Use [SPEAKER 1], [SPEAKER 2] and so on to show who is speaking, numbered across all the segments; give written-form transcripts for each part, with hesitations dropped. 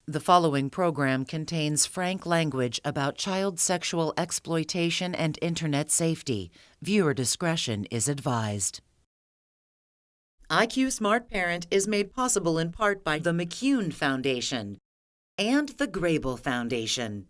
[SPEAKER 1] The following program contains frank language about child sexual exploitation and internet safety. Viewer discretion is advised. IQ Smart Parent is made possible in part by the McCune Foundation and the Grable Foundation.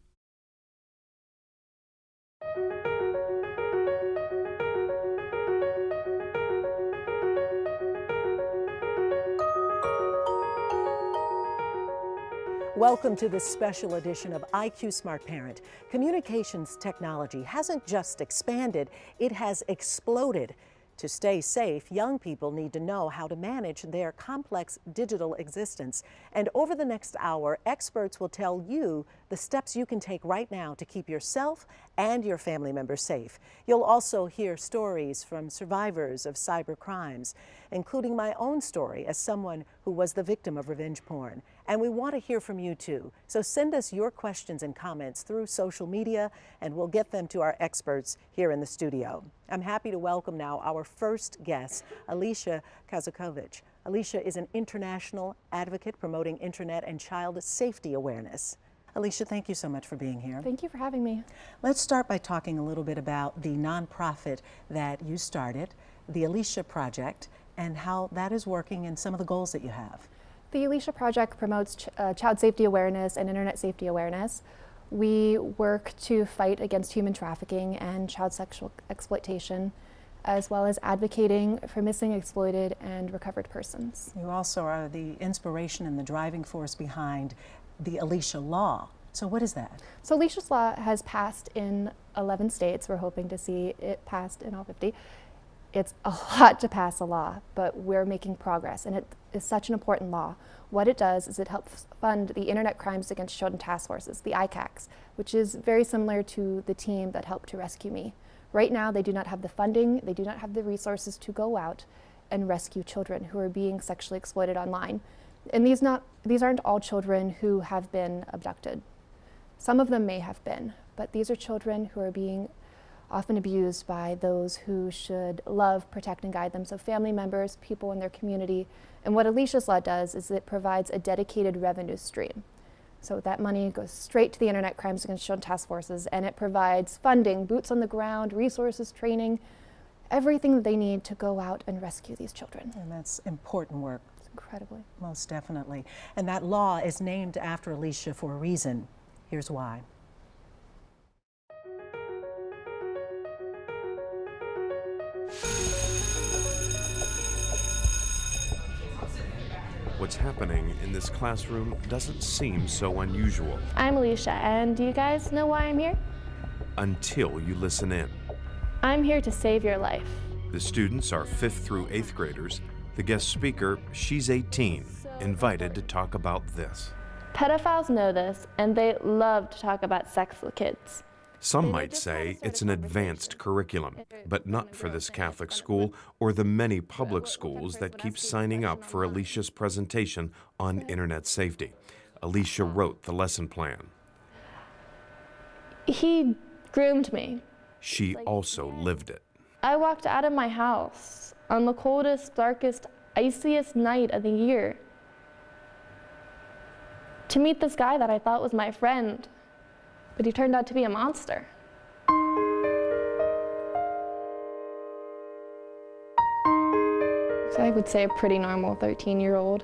[SPEAKER 2] Welcome to this special edition of IQ Smart Parent. Communications technology hasn't just expanded, it has exploded. To stay safe, young people need to know how to manage their complex digital existence. And over the next hour, experts will tell you the steps you can take right now to keep yourself and your family members safe. You'll also hear stories from survivors of cyber crimes, including my own story as someone who was the victim of revenge porn. And we want to hear from you too. So send us your questions and comments through social media and we'll get them to our experts here in the studio. I'm happy to welcome now our first guest, Alicia Kazakovich. Alicia is an international advocate promoting internet and child safety awareness. Alicia, thank you so much for being here.
[SPEAKER 3] Thank you for having me.
[SPEAKER 2] Let's start by talking a little bit about the nonprofit that you started, the Alicia Project, and how that is working and some of the goals that you have.
[SPEAKER 3] The Alicia Project promotes child safety awareness and internet safety awareness. We work to fight against human trafficking and child sexual exploitation, as well as advocating for missing, exploited, and recovered persons.
[SPEAKER 2] You also are the inspiration and the driving force behind the Alicia Law. So what is that?
[SPEAKER 3] So Alicia's Law has passed in 11 states. We're hoping to see it passed in all 50. It's a lot to pass a law, but we're making progress, and it is such an important law. What it does is it helps fund the Internet Crimes Against Children Task Forces, the ICACs, which is very similar to the team that helped to rescue me. Right now, they do not have the funding, they do not have the resources to go out and rescue children who are being sexually exploited online. And these aren't all children who have been abducted. Some of them may have been, but these are children who are being often abused by those who should love, protect, and guide them, so family members, people in their community. And what Alicia's Law does is it provides a dedicated revenue stream. So that money goes straight to the Internet Crimes Against Children Task Forces, and it provides funding, boots on the ground, resources, training, everything that they need to go out and rescue these children.
[SPEAKER 2] And that's important work.
[SPEAKER 3] Incredibly.
[SPEAKER 2] Most definitely. And that law is named after Alicia for a reason. Here's why.
[SPEAKER 4] What's happening in this classroom doesn't seem so unusual.
[SPEAKER 5] I'm Alicia, and do you guys know why I'm here?
[SPEAKER 4] Until you listen in.
[SPEAKER 5] I'm here to save your life.
[SPEAKER 4] The students are 5th through 8th graders. The guest speaker, she's 18, invited to talk about this.
[SPEAKER 5] Pedophiles know this, and they love to talk about sex with kids.
[SPEAKER 4] Some might say it's an advanced curriculum, but not for this Catholic school or the many public schools that keep signing up for Alicia's presentation on internet safety. Alicia wrote the lesson plan.
[SPEAKER 5] He groomed me.
[SPEAKER 4] She also lived it.
[SPEAKER 5] I walked out of my house on the coldest, darkest, iciest night of the year to meet this guy that I thought was my friend. But he turned out to be a monster. So I would say a pretty normal 13-year-old.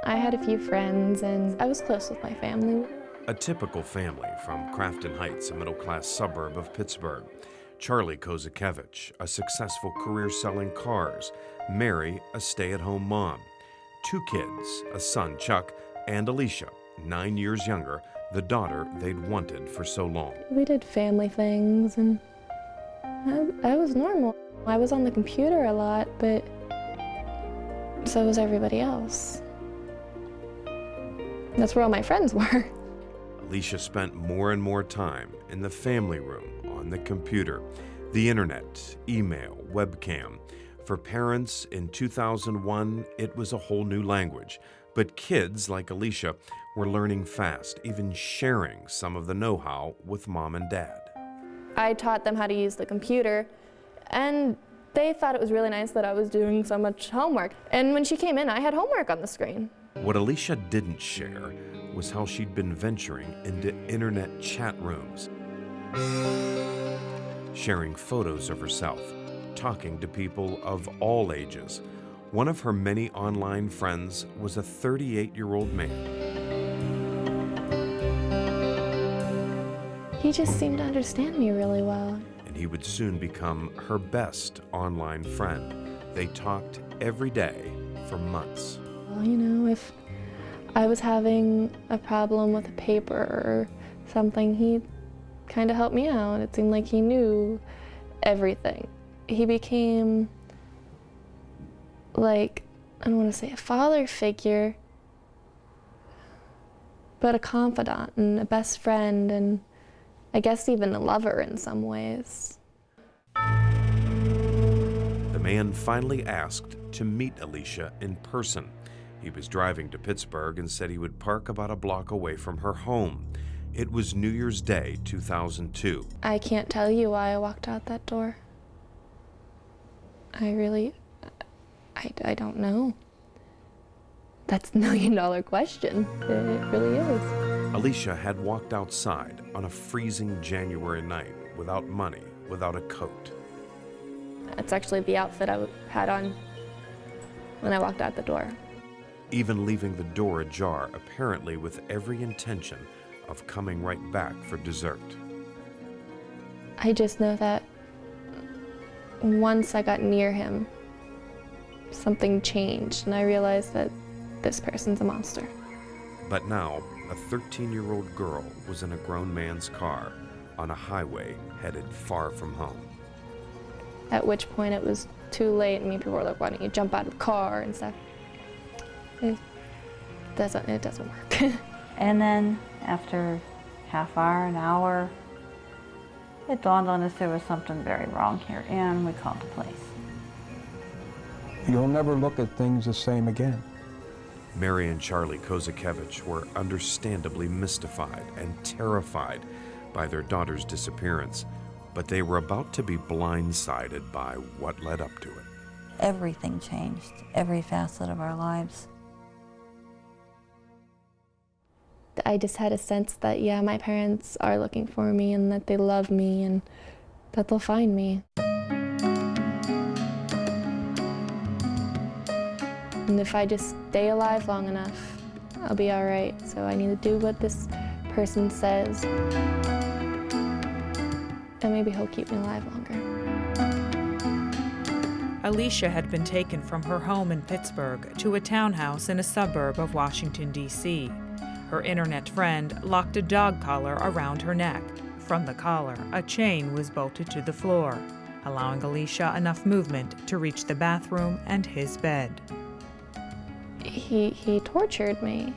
[SPEAKER 5] I had a few friends and I was close with my family.
[SPEAKER 4] A typical family from Crafton Heights, a middle-class suburb of Pittsburgh. Charlie Kozakevich, a successful career selling cars. Mary, a stay-at-home mom. 2 kids, a son, Chuck, and Alicia, 9 years younger, the daughter they'd wanted for so long.
[SPEAKER 5] We did family things, and I was normal. I was on the computer a lot, but so was everybody else. That's where all my friends were.
[SPEAKER 4] Alicia spent more and more time in the family room, on the computer, the internet, email, webcam. For parents in 2001, it was a whole new language. But kids like Alicia were learning fast, even sharing some of the know-how with mom and dad.
[SPEAKER 5] I taught them how to use the computer, and they thought it was really nice that I was doing so much homework. And when she came in, I had homework on the screen.
[SPEAKER 4] What Alicia didn't share was how she'd been venturing into internet chat rooms, sharing photos of herself, talking to people of all ages. One of her many online friends was a 38-year-old man.
[SPEAKER 5] He just seemed to understand me really well.
[SPEAKER 4] And he would soon become her best online friend. They talked every day for months.
[SPEAKER 5] Well, you know, if I was having a problem with a paper or something, he kind of helped me out. It seemed like he knew everything. He became like, I don't want to say a father figure, but a confidant and a best friend, and I guess even a lover in some ways.
[SPEAKER 4] The man finally asked to meet Alicia in person. He was driving to Pittsburgh and said he would park about a block away from her home. It was New Year's Day, 2002.
[SPEAKER 5] I can't tell you why I walked out that door. I don't know. That's the million-dollar question. It really is.
[SPEAKER 4] Alicia had walked outside on a freezing January night without money, without a coat.
[SPEAKER 5] It's actually the outfit I had on when I walked out the door.
[SPEAKER 4] Even leaving the door ajar, apparently with every intention of coming right back for dessert.
[SPEAKER 5] I just know that once I got near him, something changed, and I realized that this person's a monster.
[SPEAKER 4] But now, a 13-year-old girl was in a grown man's car on a highway headed far from home.
[SPEAKER 5] At which point it was too late, and people were like, why don't you jump out of the car and stuff. It doesn't work.
[SPEAKER 6] And then after half hour, an hour, it dawned on us there was something very wrong here, and we called the police.
[SPEAKER 7] You'll never look at things the same again.
[SPEAKER 4] Mary and Charlie Kozakevich were understandably mystified and terrified by their daughter's disappearance, but they were about to be blindsided by what led up to it.
[SPEAKER 6] Everything changed, every facet of our lives.
[SPEAKER 5] I just had a sense that, yeah, my parents are looking for me and that they love me and that they'll find me. And if I just stay alive long enough, I'll be all right. So I need to do what this person says. And maybe he'll keep me alive longer.
[SPEAKER 8] Alicia had been taken from her home in Pittsburgh to a townhouse in a suburb of Washington, D.C. Her internet friend locked a dog collar around her neck. From the collar, a chain was bolted to the floor, allowing Alicia enough movement to reach the bathroom and his bed.
[SPEAKER 5] He tortured me.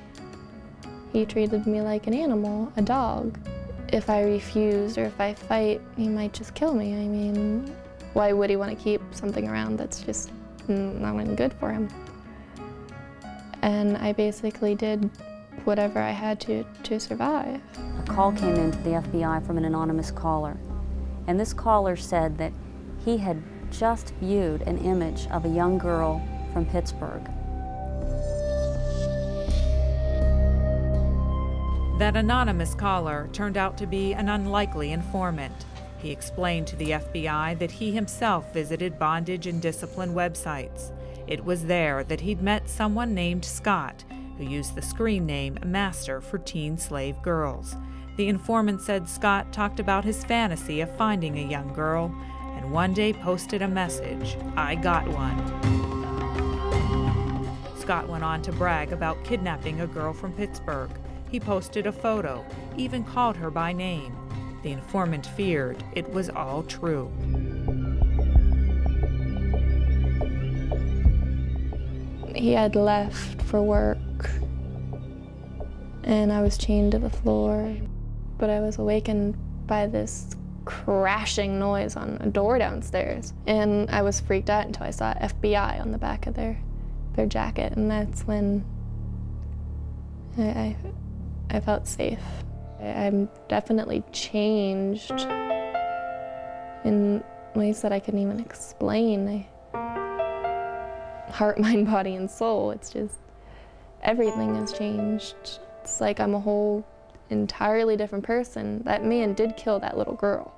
[SPEAKER 5] He treated me like an animal, a dog. If I refused or if I fight, he might just kill me. I mean, why would he want to keep something around that's just not even good for him? And I basically did whatever I had to survive.
[SPEAKER 9] A call came into the FBI from an anonymous caller, and this caller said that he had just viewed an image of a young girl from Pittsburgh.
[SPEAKER 8] That anonymous caller turned out to be an unlikely informant. He explained to the FBI that he himself visited bondage and discipline websites. It was there that he'd met someone named Scott, who used the screen name Master for teen slave girls. The informant said Scott talked about his fantasy of finding a young girl, and one day posted a message, "I got one." Scott went on to brag about kidnapping a girl from Pittsburgh. He posted a photo, even called her by name. The informant feared it was all true.
[SPEAKER 5] He had left for work, and I was chained to the floor, but I was awakened by this crashing noise on a door downstairs, and I was freaked out until I saw FBI on the back of their jacket, and that's when I felt safe. I'm definitely changed in ways that I couldn't even explain. Heart, mind, body, and soul. It's just, everything has changed. It's It's like I'm a whole entirely different person. That man did kill that little girl.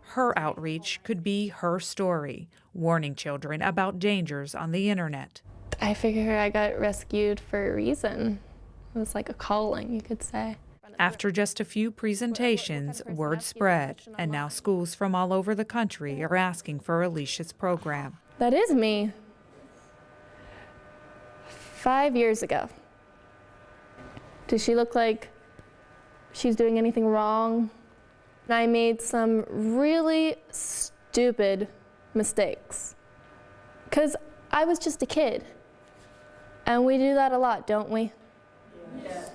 [SPEAKER 8] Her outreach could be her story, warning children about dangers on the internet.
[SPEAKER 5] I figure I got rescued for a reason. It was like a calling, you could say.
[SPEAKER 8] After just a few presentations, word spread, and now schools from all over the country are asking for Alicia's program.
[SPEAKER 5] That is me. 5 years ago. Does she look like she's doing anything wrong? I made some really stupid mistakes. 'Cause I was just a kid. And we do that a lot, don't we? Yes.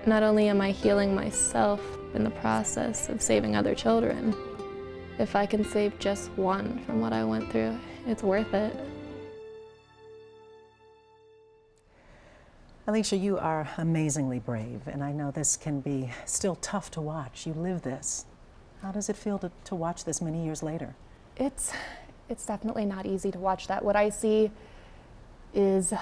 [SPEAKER 5] Not only am I healing myself in the process of saving other children, if I can save just one from what I went through, it's worth it.
[SPEAKER 2] Alicia, you are amazingly brave, and I know this can be still tough to watch. You live this. How does it feel to watch this many years later?
[SPEAKER 3] It's definitely not easy to watch that. What I see is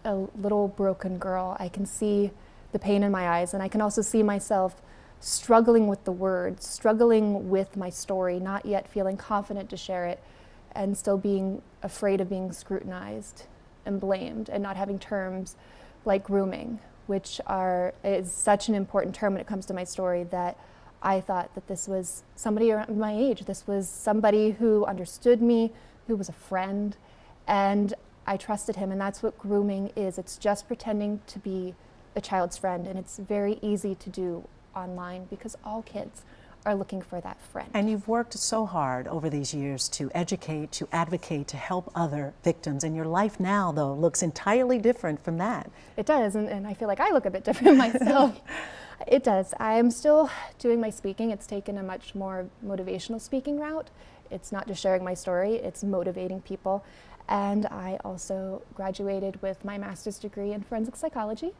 [SPEAKER 3] a little broken girl. I can see the pain in my eyes, and I can also see myself struggling with the words, struggling with my story, not yet feeling confident to share it, and still being afraid of being scrutinized and blamed, and not having terms like grooming, which is such an important term when it comes to my story, that I thought that this was somebody around my age. This was somebody who understood me, who was a friend, and I trusted him, and that's what grooming is. It's just pretending to be a child's friend, and it's very easy to do online because all kids are looking for that friend.
[SPEAKER 2] And you've worked so hard over these years to educate, to advocate, to help other victims, and your life now, though, looks entirely different from that.
[SPEAKER 3] It does, and I feel like I look a bit different myself. It does. I am still doing my speaking. It's taken a much more motivational speaking route. It's not just sharing my story, it's motivating people. And I also graduated with my master's degree in forensic psychology.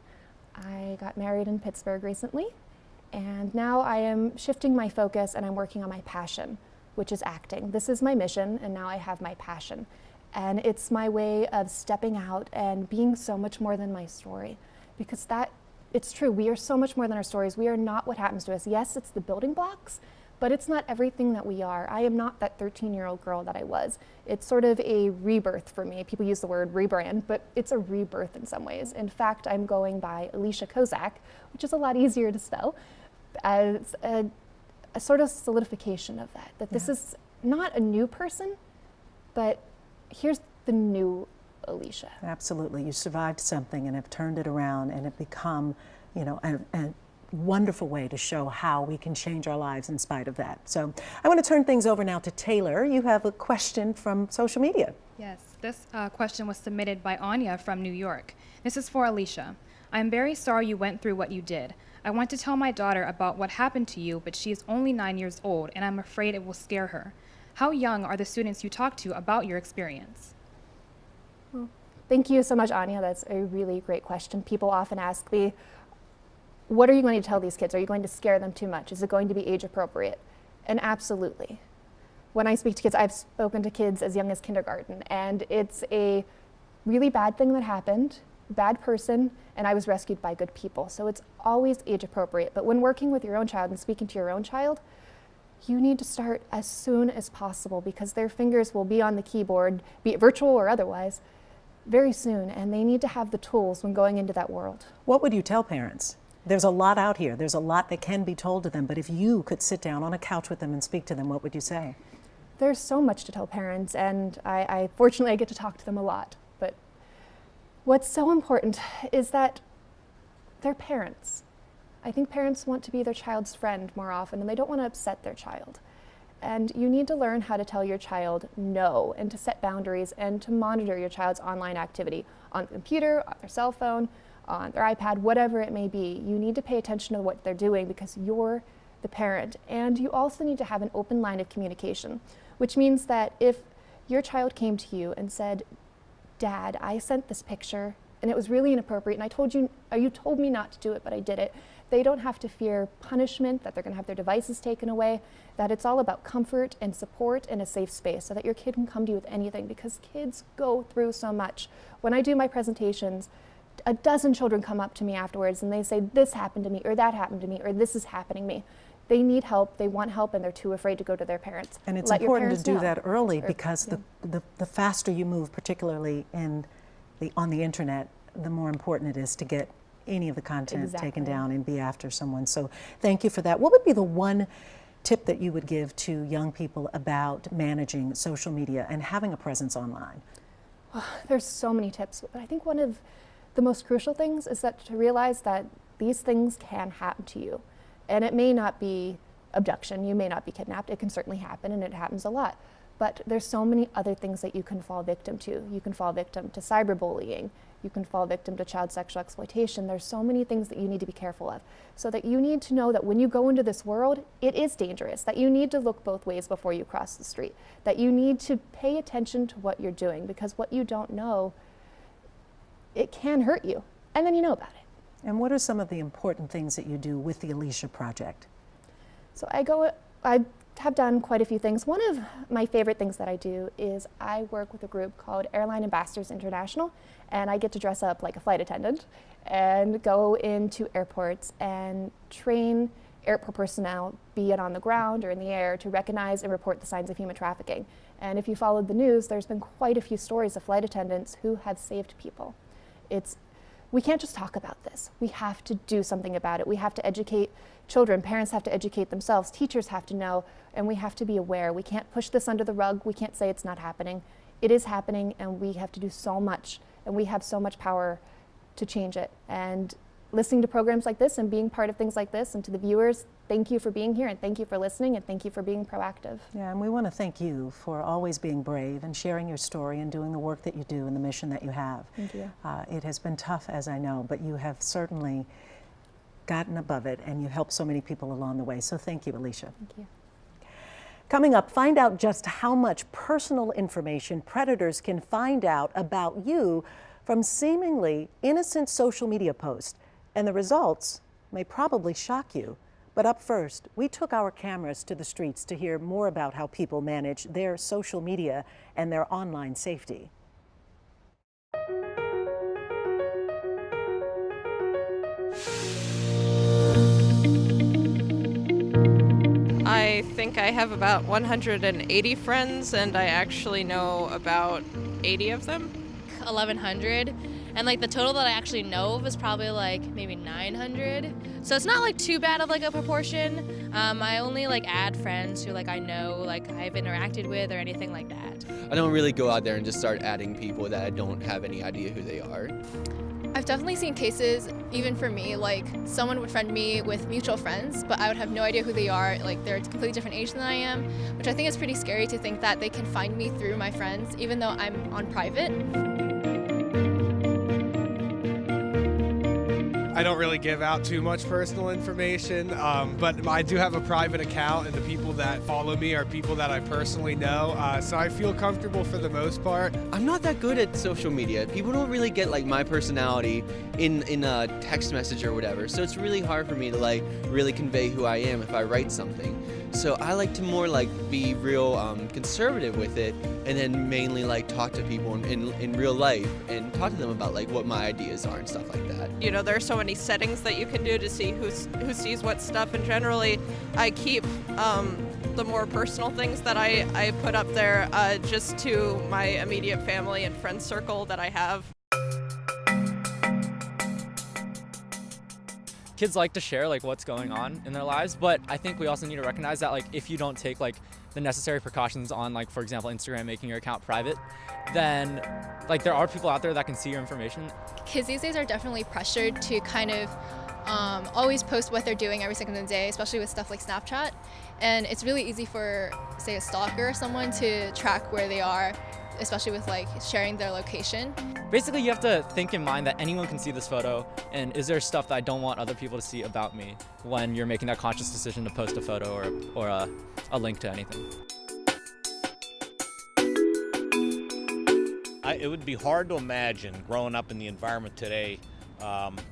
[SPEAKER 3] I got married in Pittsburgh recently, and now I am shifting my focus and I'm working on my passion, which is acting. This is my mission, and now I have my passion. And it's my way of stepping out and being so much more than my story, because it's true, we are so much more than our stories. We are not what happens to us. Yes, it's the building blocks, but it's not everything that we are. I am not that 13-year-old girl that I was. It's sort of a rebirth for me. People use the word rebrand, but it's a rebirth in some ways. In fact, I'm going by Alicia Kozak, which is a lot easier to spell, as a sort of solidification of that this is not a new person, but here's the new Alicia.
[SPEAKER 2] Absolutely. You survived something and have turned it around, and it become, a wonderful way to show how we can change our lives in spite of that. So I want to turn things over now to Taylor. You have a question from social media.
[SPEAKER 10] Yes, this question was submitted by Anya from New York. This is for Alicia. I'm very sorry you went through what you did. I want to tell my daughter about what happened to you, but she is only 9 years old, and I'm afraid it will scare her. How young are the students you talk to about your experience?
[SPEAKER 3] Well, thank you so much, Anya. That's a really great question. People often ask me, what are you going to tell these kids? Are you going to scare them too much? Is it going to be age appropriate? And absolutely. When I speak to kids, I've spoken to kids as young as kindergarten, and it's a really bad thing that happened, bad person, and I was rescued by good people. So it's always age appropriate. But when working with your own child and speaking to your own child, you need to start as soon as possible, because their fingers will be on the keyboard, be it virtual or otherwise, very soon, and they need to have the tools when going into that world.
[SPEAKER 2] What would you tell parents? There's a lot out here. There's a lot that can be told to them, but if you could sit down on a couch with them and speak to them, what would you say?
[SPEAKER 3] There's so much to tell parents, and I fortunately I get to talk to them a lot. But what's so important is that they're parents. I think parents want to be their child's friend more often, and they don't want to upset their child. And you need to learn how to tell your child no, and to set boundaries, and to monitor your child's online activity on the computer, on their cell phone, on their iPad, whatever it may be. You need to pay attention to what they're doing because you're the parent. And you also need to have an open line of communication, which means that if your child came to you and said, Dad, I sent this picture and it was really inappropriate, and I told you, or you told me not to do it, but I did it, they don't have to fear punishment, that they're going to have their devices taken away, that it's all about comfort and support and a safe space so that your kid can come to you with anything, because kids go through so much. When I do my presentations, a dozen children come up to me afterwards and they say, this happened to me, or that happened to me, or this is happening to me. They need help, they want help, and they're too afraid to go to their parents.
[SPEAKER 2] And it's
[SPEAKER 3] Let your
[SPEAKER 2] important to
[SPEAKER 3] parents
[SPEAKER 2] do
[SPEAKER 3] know.
[SPEAKER 2] that early
[SPEAKER 3] Or-
[SPEAKER 2] because
[SPEAKER 3] yeah.
[SPEAKER 2] the faster you move, particularly on the internet, the more important it is to get any of the content taken
[SPEAKER 3] Exactly.
[SPEAKER 2] down and be after someone. So thank you for that. What would be the one tip that you would give to young people about managing social media and having a presence online?
[SPEAKER 3] There's so many tips, but I think one of the most crucial things is that to realize that these things can happen to you. And it may not be abduction, you may not be kidnapped, it can certainly happen, and it happens a lot. But there's so many other things that you can fall victim to. You can fall victim to cyberbullying, you can fall victim to child sexual exploitation. There's so many things that you need to be careful of. So that you need to know that when you go into this world, it is dangerous, that you need to look both ways before you cross the street, that you need to pay attention to what you're doing, because what you don't know, it can hurt you, and then you know about it.
[SPEAKER 2] And what are some of the important things that you do with the Alicia Project?
[SPEAKER 3] So I have done quite a few things. One of my favorite things that I do is I work with a group called Airline Ambassadors International, and I get to dress up like a flight attendant and go into airports and train airport personnel, be it on the ground or in the air, to recognize and report the signs of human trafficking. And if you followed the news, there's been quite a few stories of flight attendants who have saved people. We can't just talk about this. We have to do something about it. We have to educate children. Parents have to educate themselves. Teachers have to know, and we have to be aware. We can't push this under the rug. We can't say it's not happening. It is happening, and we have to do so much, and we have so much power to change it. And listening to programs like this and being part of things like this, and to the viewers, thank you for being here, and thank you for listening, and thank you for being proactive.
[SPEAKER 2] Yeah, and we want to thank you for always being brave and sharing your story and doing the work that you do and the mission that you have.
[SPEAKER 3] Thank you.
[SPEAKER 2] It has been tough, as I know, but you have certainly gotten above it, and you helped so many people along the way. So thank you, Alicia.
[SPEAKER 3] Thank you.
[SPEAKER 2] Coming up, find out just how much personal information predators can find out about you from seemingly innocent social media posts. And the results may probably shock you. But up first, we took our cameras to the streets to hear more about how people manage their social media and their online safety.
[SPEAKER 11] I think I have about 180 friends, and I actually know about 80 of them.
[SPEAKER 12] 1,100, and like the total that I actually know of is probably like maybe 900. So it's not like too bad of like a proportion. I only like add friends who like I know, like I've interacted with or anything like that.
[SPEAKER 13] I don't really go out there and just start adding people that I don't have any idea who they are.
[SPEAKER 14] I've definitely seen cases, even for me, like someone would friend me with mutual friends, but I would have no idea who they are. Like they're a completely different age than I am, which I think is pretty scary to think that they can find me through my friends, even though I'm on private.
[SPEAKER 15] I don't really give out too much personal information, but I do have a private account, and the people that follow me are people that I personally know, so I feel comfortable for the most part.
[SPEAKER 13] I'm not that good at social media. People don't really get like my personality in a text message or whatever, so it's really hard for me to like really convey who I am if I write something. So I like to more like be real conservative with it, and then mainly like talk to people in real life and talk to them about like what my ideas are and stuff like that.
[SPEAKER 11] You know, there are so many settings that you can do to see who sees what stuff, and generally I keep the more personal things that I put up there just to my immediate family and friend circle that I have.
[SPEAKER 16] Kids like to share like what's going on in their lives, but I think we also need to recognize that like if you don't take like the necessary precautions on like, for example, Instagram making your account private, then like there are people out there that can see your information.
[SPEAKER 14] Kids these days are definitely pressured to kind of always post what they're doing every second of the day, especially with stuff like Snapchat. And it's really easy for, say, a stalker or someone to track where they are, especially with like sharing their location.
[SPEAKER 16] Basically, you have to think in mind that anyone can see this photo, and is there stuff that I don't want other people to see about me when you're making that conscious decision to post a photo or a link to anything.
[SPEAKER 17] It would be hard to imagine growing up in the environment today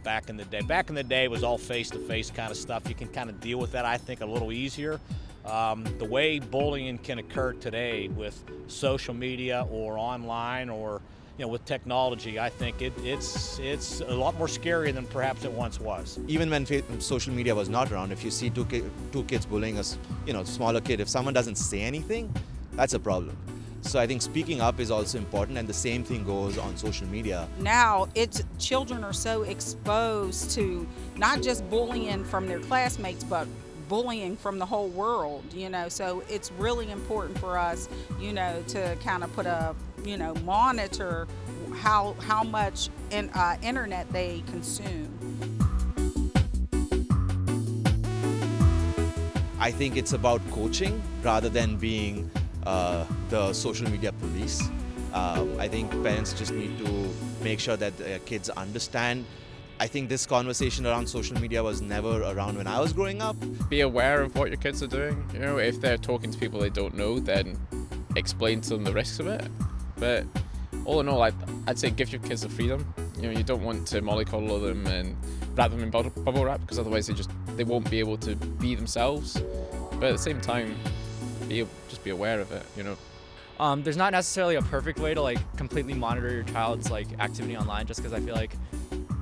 [SPEAKER 17] back in the day. Back in the day, it was all face-to-face kind of stuff. You can kind of deal with that, I think, a little easier. The way bullying can occur today with social media or online or with technology, I think it's a lot more scary than perhaps it once was.
[SPEAKER 18] Even when social media was not around, if you see two kids bullying a smaller kid, if someone doesn't say anything, that's a problem. So I think speaking up is also important, and the same thing goes on social media.
[SPEAKER 19] Now, children are so exposed to not just bullying from their classmates, but bullying from the whole world, so it's really important for us, to kind of put a, monitor how much internet they consume.
[SPEAKER 18] I think it's about coaching rather than being the social media police. I think parents just need to make sure that their kids understand. I think this conversation around social media was never around when I was growing up.
[SPEAKER 20] Be aware of what your kids are doing. If they're talking to people they don't know, then explain to them the risks of it. But all in all, I'd say give your kids the freedom. You don't want to mollycoddle them and wrap them in bubble wrap, because otherwise they won't be able to be themselves. But at the same time, just be aware of it.
[SPEAKER 16] There's not necessarily a perfect way to completely monitor your child's activity online, just because I feel like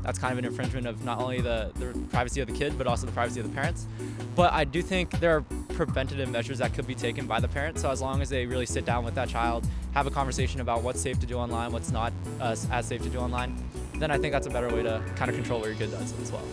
[SPEAKER 16] that's kind of an infringement of not only the privacy of the kid, but also the privacy of the parents. But I do think there are preventative measures that could be taken by the parents. So as long as they really sit down with that child, have a conversation about what's safe to do online, what's not as safe to do online, then I think that's a better way to kind of control what your kid does as well.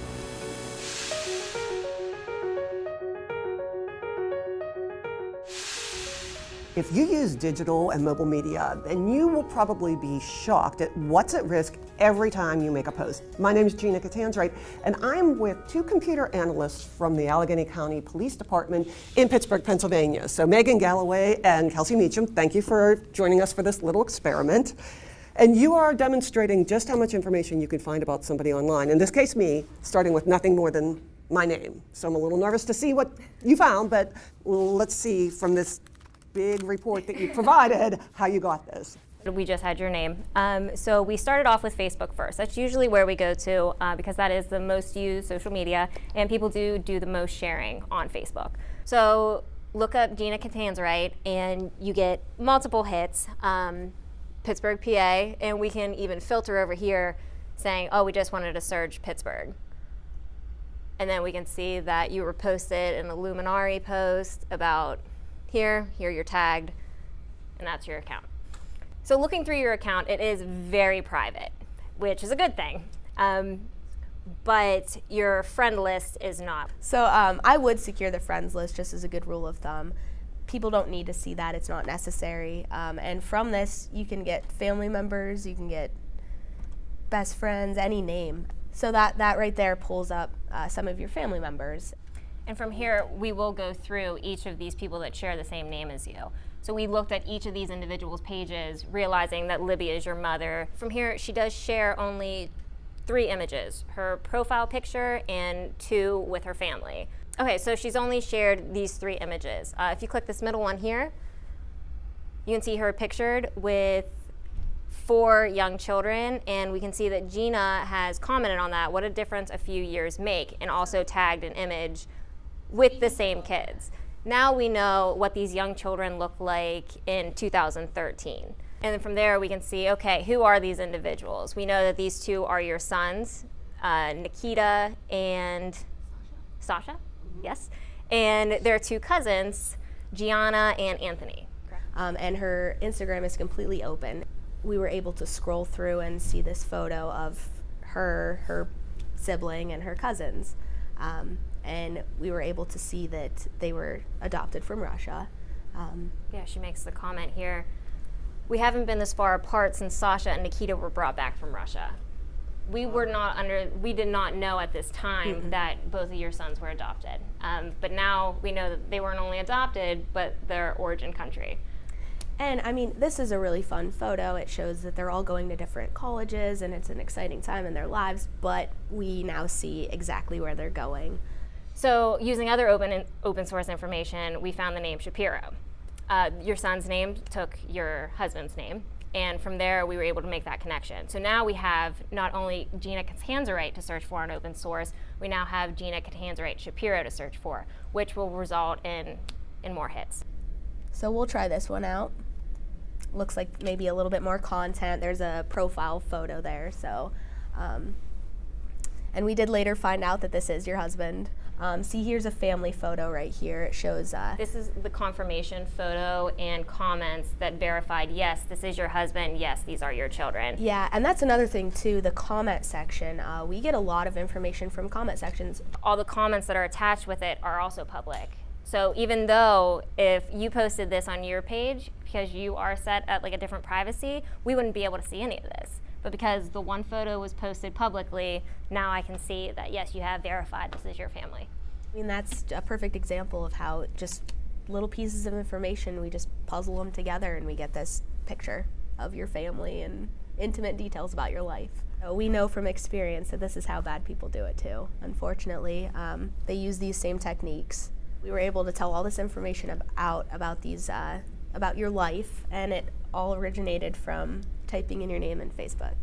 [SPEAKER 21] If you use digital and mobile media, then you will probably be shocked at what's at risk every time you make a post. My name is Gina Catanzarite, and I'm with two computer analysts from the Allegheny County Police Department in Pittsburgh, Pennsylvania. So Megan Galloway and Kelsey Meacham, thank you for joining us for this little experiment. And you are demonstrating just how much information you can find about somebody online. In this case, me, starting with nothing more than my name. So I'm a little nervous to see what you found, but let's see from this big report that you provided how you got this.
[SPEAKER 22] We just had your name. So we started off with Facebook first. That's usually where we go to because that is the most used social media, and people do the most sharing on Facebook. So look up Gina Catanzarite and you get multiple hits, Pittsburgh, PA, and we can even filter over here saying, oh, we just wanted to search Pittsburgh. And then we can see that you were posted in a Luminary post about here you're tagged, and that's your account. So looking through your account, it is very private, which is a good thing, but your friend list is not.
[SPEAKER 23] So I would secure the friends list just as a good rule of thumb. People don't need to see that, it's not necessary. And from this, you can get family members, you can get best friends, any name. So that right there pulls up some of your family members.
[SPEAKER 22] And from here, we will go through each of these people that share the same name as you. So we looked at each of these individuals' pages, realizing that Libby is your mother. From here, she does share only 3 images, her profile picture and 2 with her family. Okay, so she's only shared these 3 images. If you click this middle one here, you can see her pictured with 4 young children, and we can see that Gina has commented on that, what a difference a few years make, and also tagged an image with the same kids. Now we know what these young children look like in 2013. And then from there we can see, okay, who are these individuals? We know that these 2 are your sons, Nikita and Sasha, yes? And their 2 cousins, Gianna and Anthony.
[SPEAKER 23] And her Instagram is completely open. We were able to scroll through and see this photo of her sibling and her cousins. And we were able to see that they were adopted from Russia.
[SPEAKER 22] Yeah, she makes the comment here. We haven't been this far apart since Sasha and Nikita were brought back from Russia. We did not know at this time that both of your sons were adopted. But now we know that they weren't only adopted, but their origin country.
[SPEAKER 23] And I mean, this is a really fun photo. It shows that they're all going to different colleges and it's an exciting time in their lives, but we now see exactly where they're going.
[SPEAKER 22] So using other open source information, we found the name Shapiro. Your son's name took your husband's name, and from there we were able to make that connection. So now we have not only Gina Catanzarite to search for on open source, we now have Gina Catanzarite Shapiro to search for, which will result in more hits.
[SPEAKER 23] So we'll try this one out. looks like maybe a little bit more content. There's a profile photo there, so. And we did later find out that this is your husband. See, here's a family photo right here. It shows.
[SPEAKER 22] This is the confirmation photo and comments that verified, yes, this is your husband, yes, these are your children.
[SPEAKER 23] Yeah, and that's another thing too, the comment section. We get a lot of information from comment sections.
[SPEAKER 22] All the comments that are attached with it are also public. So even though if you posted this on your page, because you are set at like a different privacy, we wouldn't be able to see any of this. But because the one photo was posted publicly, now I can see that, yes, you have verified this is your family.
[SPEAKER 23] I mean, that's a perfect example of how just little pieces of information, we just puzzle them together and we get this picture of your family and intimate details about your life. So we know from experience that this is how bad people do it too. Unfortunately, they use these same techniques. We were able to tell all this information about these, about your life, and it all originated from typing in your name in Facebook.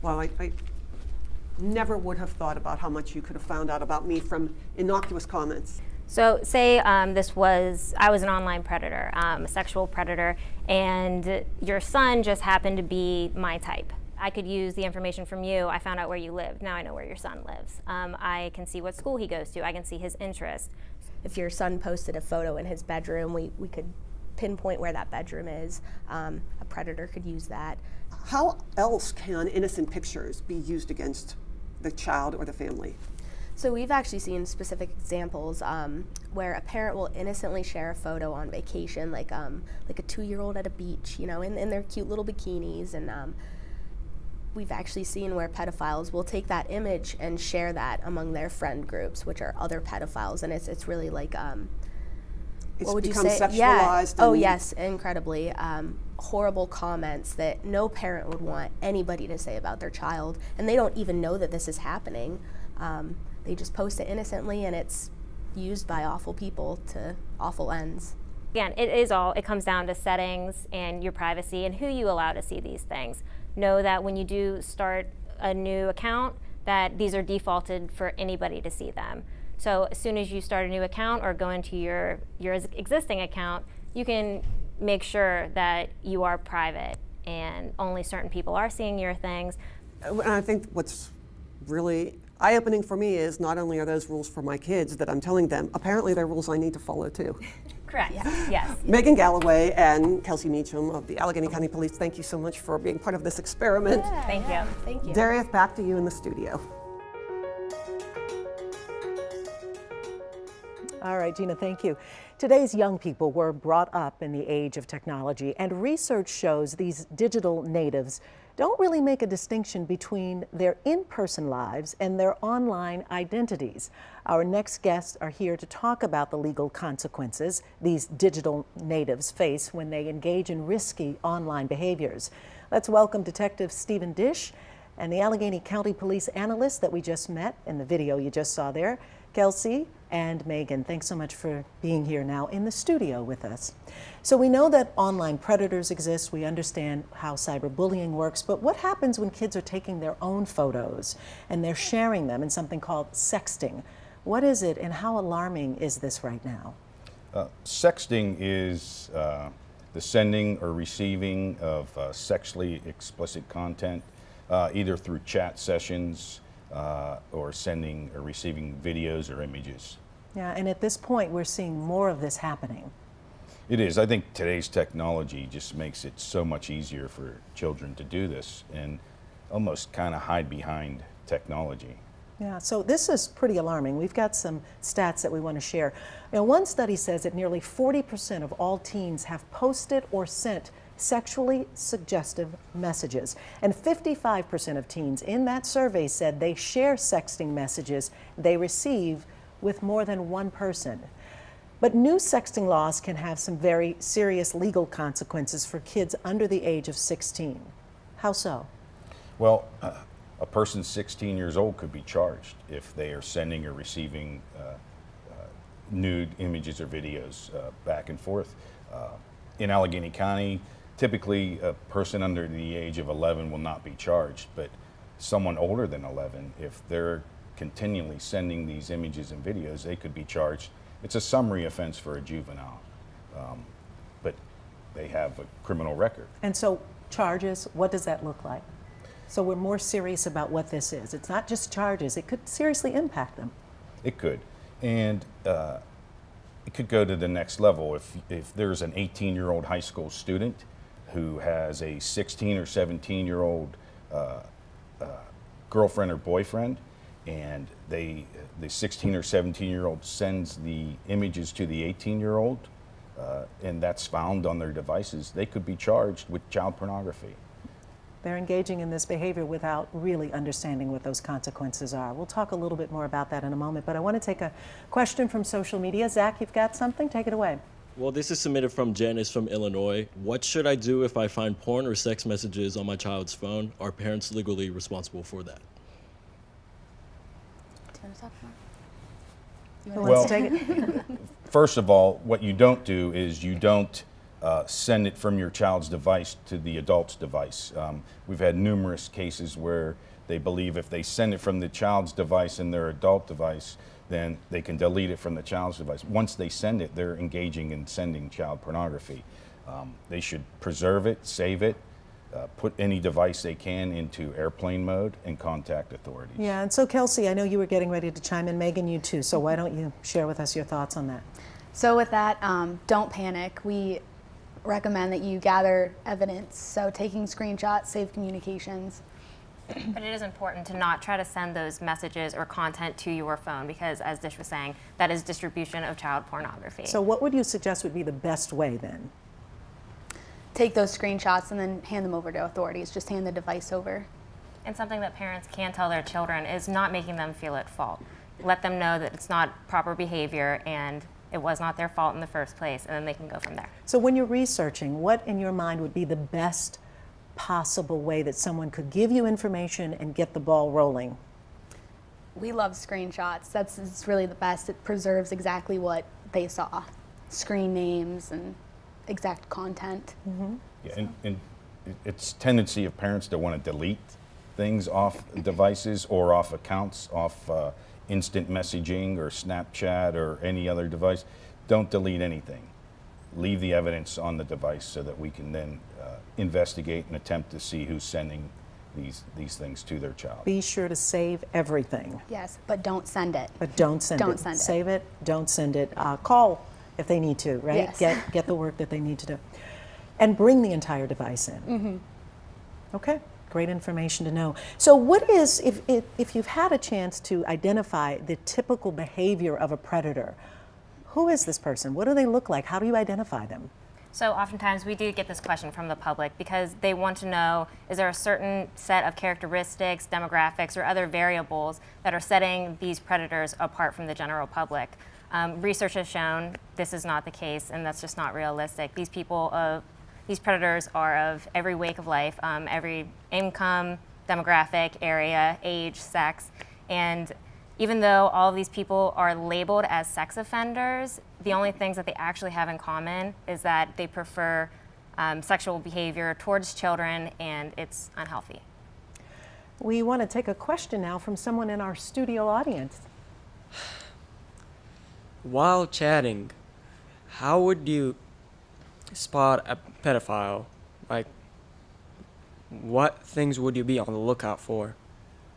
[SPEAKER 21] Well, I never would have thought about how much you could have found out about me from innocuous comments.
[SPEAKER 22] So say I was an online predator, a sexual predator, and your son just happened to be my type. I could use the information from you. I found out where you lived. Now I know where your son lives. I can see what school he goes to. I can see his interests.
[SPEAKER 23] If your son posted a photo in his bedroom, we could pinpoint where that bedroom is. A predator could use that.
[SPEAKER 21] How else can innocent pictures be used against the child or the family?
[SPEAKER 23] So we've actually seen specific examples where a parent will innocently share a photo on vacation, like a 2-year-old at a beach, you know, in their cute little bikinis, and we've actually seen where pedophiles will take that image and share that among their friend groups, which are other pedophiles, and it's really like what would you say?
[SPEAKER 21] Sexualized.
[SPEAKER 23] Yeah. Oh yes, incredibly. Horrible comments that no parent would want anybody to say about their child, and they don't even know that this is happening. They just post it innocently, and it's used by awful people to awful ends.
[SPEAKER 22] Again, it comes down to settings and your privacy and who you allow to see these things. Know that when you do start a new account, that these are defaulted for anybody to see them. So as soon as you start a new account or go into your existing account, you can make sure that you are private and only certain people are seeing your things.
[SPEAKER 21] And I think what's really eye-opening for me is not only are those rules for my kids that I'm telling them, apparently they're rules I need to follow too.
[SPEAKER 22] Correct, yes.
[SPEAKER 21] Megan Galloway and Kelsey Meacham of the Allegheny County Police, thank you so much for being part of this experiment.
[SPEAKER 22] Yeah. Thank you.
[SPEAKER 23] Thank you.
[SPEAKER 21] Darius, back to you in the studio.
[SPEAKER 2] All right, Gina, thank you. Today's young people were brought up in the age of technology, and research shows these digital natives don't really make a distinction between their in-person lives and their online identities. Our next guests are here to talk about the legal consequences these digital natives face when they engage in risky online behaviors. Let's welcome Detective Stephen Dish and the Allegheny County Police analyst that we just met in the video you just saw there, Kelsey and Megan. Thanks so much for being here now in the studio with us. So we know that online predators exist. We understand how cyberbullying works, but what happens when kids are taking their own photos and they're sharing them in something called sexting? What is it and how alarming is this right now?
[SPEAKER 1] Sexting is the sending or receiving of sexually explicit content, either through chat sessions, or sending or receiving videos or images.
[SPEAKER 2] Yeah, and at this point, we're seeing more of this happening.
[SPEAKER 1] It is. I think today's technology just makes it so much easier for children to do this and almost kind of hide behind technology.
[SPEAKER 2] Yeah, so this is pretty alarming. We've got some stats that we want to share. Now, one study says that nearly 40% of all teens have posted or sent sexually suggestive messages. And 55% of teens in that survey said they share sexting messages they receive with more than one person. But new sexting laws can have some very serious legal consequences for kids under the age of 16. How so?
[SPEAKER 1] Well, a person 16 years old could be charged if they are sending or receiving nude images or videos back and forth. In Allegheny County, typically a person under the age of 11 will not be charged, but someone older than 11, if they're continually sending these images and videos, they could be charged. It's a summary offense for a juvenile. But they have a criminal record.
[SPEAKER 2] And so charges, what does that look like? So we're more serious about what this is. It's not just charges, it could seriously impact them.
[SPEAKER 1] It could. And it could go to the next level. If there's an 18-year-old high school student who has a 16 or 17-year-old girlfriend or boyfriend, and the 16 or 17-year-old sends the images to the 18-year-old, and that's found on their devices, they could be charged with child pornography.
[SPEAKER 2] They're engaging in this behavior without really understanding what those consequences are. We'll talk a little bit more about that in a moment, but I want to take a question from social media. Zach, you've got something? Take it away.
[SPEAKER 4] Well, this is submitted from Janice from Illinois. What should I do if I find porn or sex messages on my child's phone? Are parents legally responsible for that?
[SPEAKER 1] Well, first of all, what you don't do is you don't send it from your child's device to the adult's device. We've had numerous cases where they believe if they send it from the child's device and their adult device, then they can delete it from the child's device. Once they send it, they're engaging in sending child pornography. They should preserve it, save it, put any device they can into airplane mode, and contact authorities.
[SPEAKER 2] Yeah, and so Kelsey, I know you were getting ready to chime in. Megan, you too. So why don't you share with us your thoughts on that?
[SPEAKER 6] So with that, don't panic. We recommend that you gather evidence. So taking screenshots, save communications.
[SPEAKER 22] But it is important to not try to send those messages or content to your phone because, as Dish was saying, that is distribution of child pornography.
[SPEAKER 2] So what would you suggest would be the best way then?
[SPEAKER 6] Take those screenshots and then hand them over to authorities. Just hand the device over.
[SPEAKER 22] And something that parents can tell their children is not making them feel at fault. Let them know that it's not proper behavior and it was not their fault in the first place, and then they can go from there.
[SPEAKER 2] So when you're researching, what in your mind would be the best possible way that someone could give you information and get the ball rolling?
[SPEAKER 6] We love screenshots. It's really the best. It preserves exactly what they saw. Screen names and exact content.
[SPEAKER 2] Mm-hmm.
[SPEAKER 1] Yeah, and it's tendency of parents to want to delete things off devices or off accounts, off instant messaging or Snapchat or any other device. Don't delete anything. Leave the evidence on the device so that we can then investigate and attempt to see who's sending these things to their child.
[SPEAKER 2] Be sure to save everything.
[SPEAKER 6] Yes, but don't send it.
[SPEAKER 2] But don't send it.
[SPEAKER 6] Don't send it.
[SPEAKER 2] Save it, don't send it. Call if they need to, right?
[SPEAKER 6] Yes.
[SPEAKER 2] Get the work that they need to do. And bring the entire device in.
[SPEAKER 6] Mm-hmm.
[SPEAKER 2] Okay, great information to know. So what is, if you've had a chance to identify the typical behavior of a predator, who is this person? What do they look like? How do you identify them?
[SPEAKER 22] So oftentimes we do get this question from the public because they want to know, is there a certain set of characteristics, demographics, or other variables that are setting these predators apart from the general public? Research has shown this is not the case, and that's just not realistic. These predators are of every wake of life, every income, demographic, area, age, sex, and even though all of these people are labeled as sex offenders, the only things that they actually have in common is that they prefer sexual behavior towards children, and it's unhealthy.
[SPEAKER 2] We want to take a question now from someone in our studio audience.
[SPEAKER 7] While chatting, how would you spot a pedophile? Like, what things would you be on the lookout for?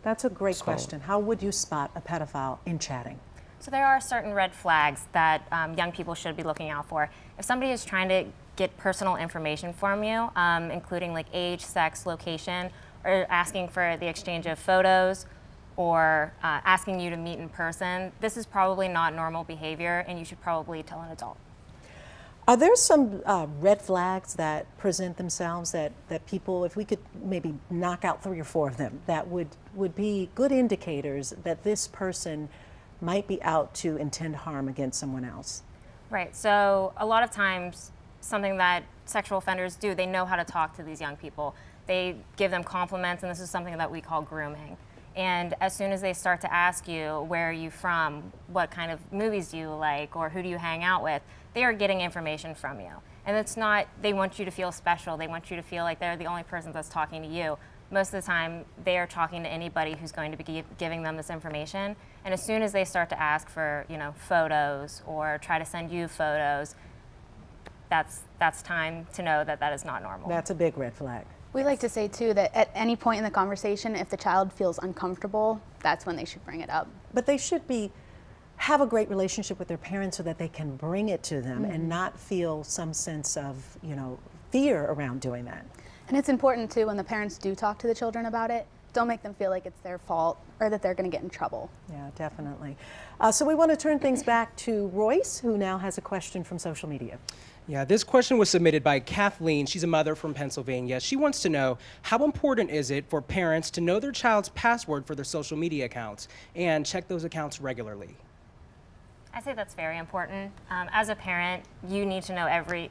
[SPEAKER 2] That's a great question. How would you spot a pedophile in chatting?
[SPEAKER 22] So there are certain red flags that young people should be looking out for. If somebody is trying to get personal information from you, including like age, sex, location, or asking for the exchange of photos, or asking you to meet in person, this is probably not normal behavior, and you should probably tell an adult.
[SPEAKER 2] Are there some red flags that present themselves that people, if we could maybe knock out 3 or 4 of them, that would be good indicators that this person might be out to intend harm against someone else?
[SPEAKER 22] Right, so a lot of times, something that sexual offenders do, they know how to talk to these young people. They give them compliments, and this is something that we call grooming. And as soon as they start to ask you, where are you from, what kind of movies do you like, or who do you hang out with, they are getting information from you. And it's not, they want you to feel special, they want you to feel like they're the only person that's talking to you. Most of the time, they are talking to anybody who's going to be giving them this information. And as soon as they start to ask for, photos or try to send you photos, that's time to know that that is not normal.
[SPEAKER 2] That's a big red flag.
[SPEAKER 6] We like to say too that at any point in the conversation, if the child feels uncomfortable, that's when they should bring it up.
[SPEAKER 2] But they should have a great relationship with their parents so that they can bring it to them and not feel some sense of, fear around doing that.
[SPEAKER 6] And it's important too when the parents do talk to the children about it, don't make them feel like it's their fault or that they're going to get in trouble.
[SPEAKER 2] Yeah, definitely. So we want to turn things back to Royce, who now has a question from social media.
[SPEAKER 5] Yeah, this question was submitted by Kathleen. She's a mother from Pennsylvania. She wants to know, how important is it for parents to know their child's password for their social media accounts and check those accounts regularly?
[SPEAKER 22] I say that's very important. As a parent, you need to know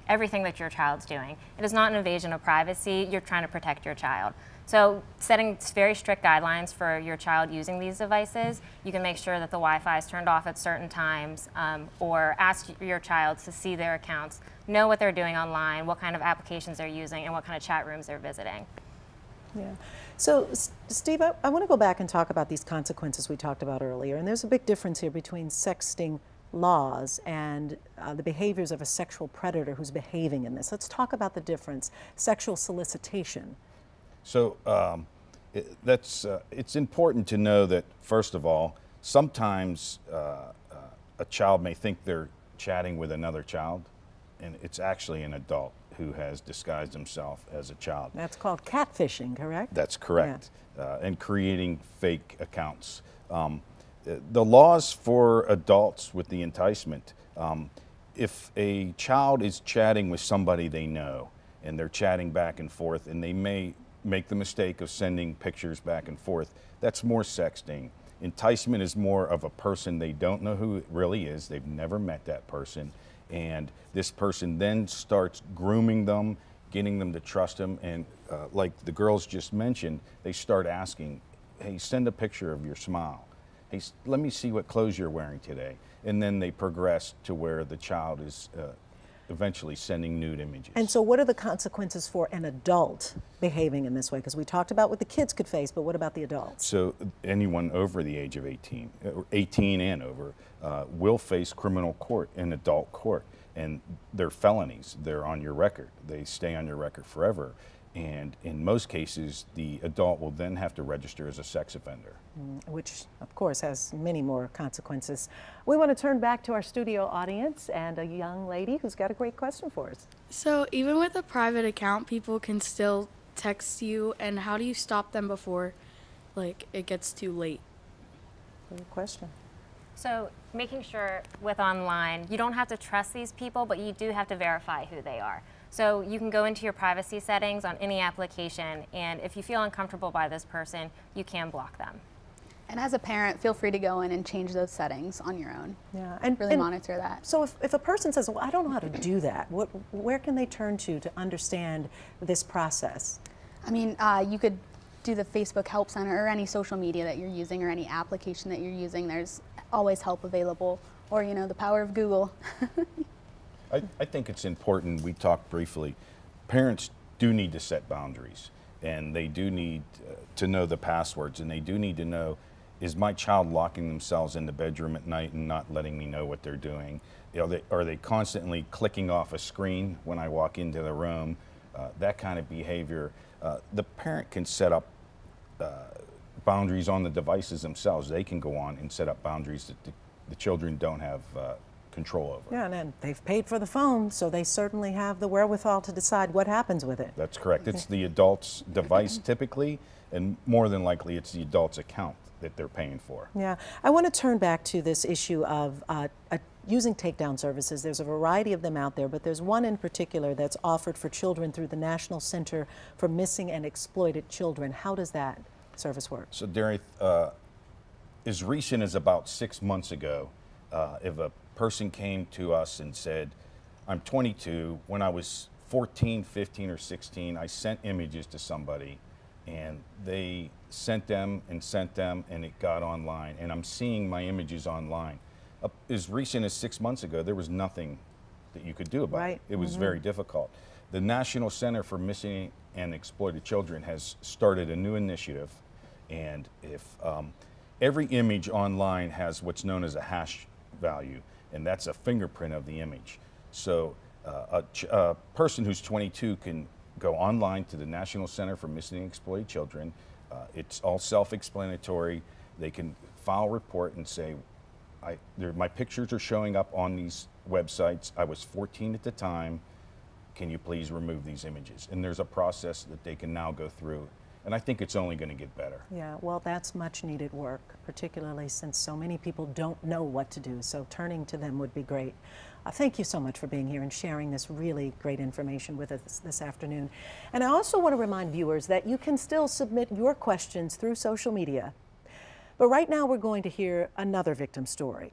[SPEAKER 22] everything that your child's doing. It is not an invasion of privacy. You're trying to protect your child. So setting very strict guidelines for your child using these devices, you can make sure that the Wi-Fi is turned off at certain times, or ask your child to see their accounts, know what they're doing online, what kind of applications they're using, and what kind of chat rooms they're visiting.
[SPEAKER 2] Yeah. So, Steve, I want to go back and talk about these consequences we talked about earlier. And there's a big difference here between sexting laws and the behaviors of a sexual predator who's behaving in this. Let's talk about the difference. Sexual solicitation.
[SPEAKER 1] So it's important to know that, first of all, sometimes a child may think they're chatting with another child, and it's actually an adult who has disguised himself as a child.
[SPEAKER 2] That's called catfishing, correct?
[SPEAKER 1] That's correct. And creating fake accounts. The laws for adults with the enticement, if a child is chatting with somebody they know and they're chatting back and forth and they may make the mistake of sending pictures back and forth, that's more sexting. Enticement is more of a person they don't know who it really is, they've never met that person, and this person then starts grooming them, getting them to trust them, and like the girls just mentioned, they start asking, hey, send a picture of your smile. Hey, let me see what clothes you're wearing today. And then they progress to where the child is eventually sending nude images.
[SPEAKER 2] And so what are the consequences for an adult behaving in this way? Because we talked about what the kids could face, but what about the adults?
[SPEAKER 1] So anyone over the age of 18, or 18 and over, will face criminal court in adult court. And they're felonies. They're on your record. They stay on your record forever. And in most cases, the adult will then have to register as a sex offender.
[SPEAKER 2] Which, of course, has many more consequences. We want to turn back to our studio audience and a young lady who's got a great question for us.
[SPEAKER 8] So even with a private account, people can still text you, and how do you stop them before it gets too late?
[SPEAKER 2] Good question.
[SPEAKER 22] So making sure with online, you don't have to trust these people, but you do have to verify who they are. So you can go into your privacy settings on any application, and if you feel uncomfortable by this person, you can block them.
[SPEAKER 6] And as a parent, feel free to go in and change those settings on your own.
[SPEAKER 2] Yeah,
[SPEAKER 6] and really monitor that.
[SPEAKER 2] So if a person says, well, I don't know how to do that, where can they turn to understand this process?
[SPEAKER 6] I mean, you could do the Facebook Help Center or any social media that you're using or any application that you're using. There's always help available, or the power of Google.
[SPEAKER 1] I think it's important, we talked briefly, parents do need to set boundaries, and they do need to know the passwords, and they do need to know, is my child locking themselves in the bedroom at night and not letting me know what they're doing? Are they constantly clicking off a screen when I walk into the room? That kind of behavior. The parent can set up boundaries on the devices themselves. They can go on and set up boundaries that the children don't have control over.
[SPEAKER 2] Yeah, and then they've paid for the phone, so they certainly have the wherewithal to decide what happens with it.
[SPEAKER 1] That's correct. It's the adult's device typically, and more than likely it's the adult's account that they're paying for.
[SPEAKER 2] Yeah, I want to turn back to this issue of using takedown services. There's a variety of them out there, but there's one in particular that's offered for children through the National Center for Missing and Exploited Children. How does that service work?
[SPEAKER 1] So, Derry, as recent as about 6 months ago, if a person came to us and said, I'm 22, when I was 14, 15, or 16, I sent images to somebody, and they sent them, and it got online, and I'm seeing my images online. As recent as 6 months ago, there was nothing that you could do about it. It was very difficult. The National Center for Missing and Exploited Children has started a new initiative, and if every image online has what's known as a hash value, and that's a fingerprint of the image. So A person who's 22 can go online to the National Center for Missing and Exploited Children. It's all self-explanatory. They can file a report and say, my pictures are showing up on these websites. I was 14 at the time. Can you please remove these images? And there's a process that they can now go through. And I think it's only going to get better.
[SPEAKER 2] Yeah, well, that's much needed work, particularly since so many people don't know what to do. So turning to them would be great. Thank you so much for being here and sharing this really great information with us this afternoon. And I also want to remind viewers that you can still submit your questions through social media. But right now we're going to hear another victim story,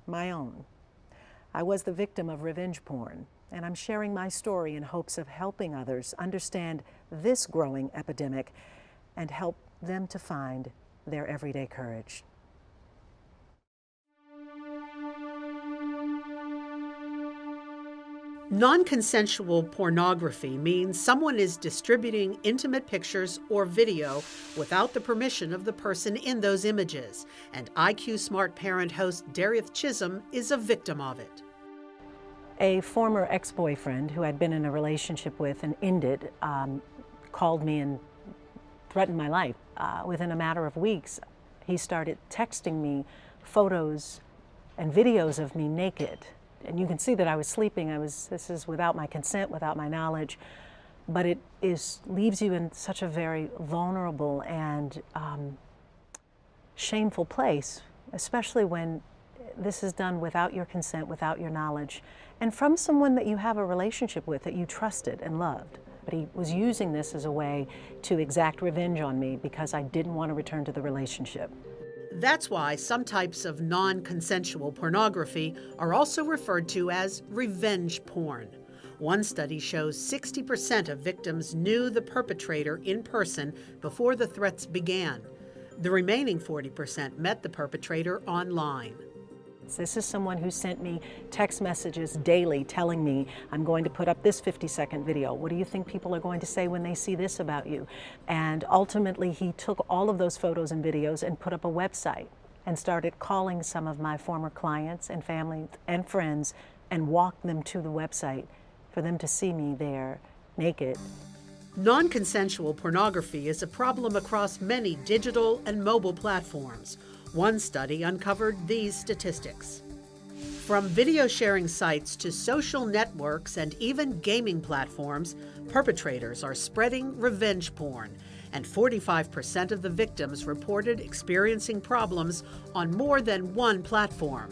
[SPEAKER 2] my own. I was the victim of revenge porn, and I'm sharing my story in hopes of helping others understand this growing epidemic and help them to find their everyday courage.
[SPEAKER 3] Non-consensual pornography means someone is distributing intimate pictures or video without the permission of the person in those images. And IQ Smart Parent host Dareth Chisholm is a victim of it.
[SPEAKER 2] A former ex-boyfriend who I'd been in a relationship with and ended called me and threatened my life. Within a matter of weeks, he started texting me photos and videos of me naked. And you can see that I was sleeping. This is without my consent, without my knowledge. But it leaves you in such a very vulnerable and shameful place, especially when this is done without your consent, without your knowledge, and from someone that you have a relationship with, that you trusted and loved. But he was using this as a way to exact revenge on me because I didn't want to return to the relationship.
[SPEAKER 3] That's why some types of non-consensual pornography are also referred to as revenge porn. One study shows 60% of victims knew the perpetrator in person before the threats began. The remaining 40% met the perpetrator online.
[SPEAKER 2] This is someone who sent me text messages daily telling me, I'm going to put up this 50-second video. What do you think people are going to say when they see this about you? And ultimately, he took all of those photos and videos and put up a website and started calling some of my former clients and family and friends and walked them to the website for them to see me there naked.
[SPEAKER 3] Non-consensual pornography is a problem across many digital and mobile platforms. One study uncovered these statistics. From video sharing sites to social networks and even gaming platforms, perpetrators are spreading revenge porn, and 45% of the victims reported experiencing problems on more than one platform.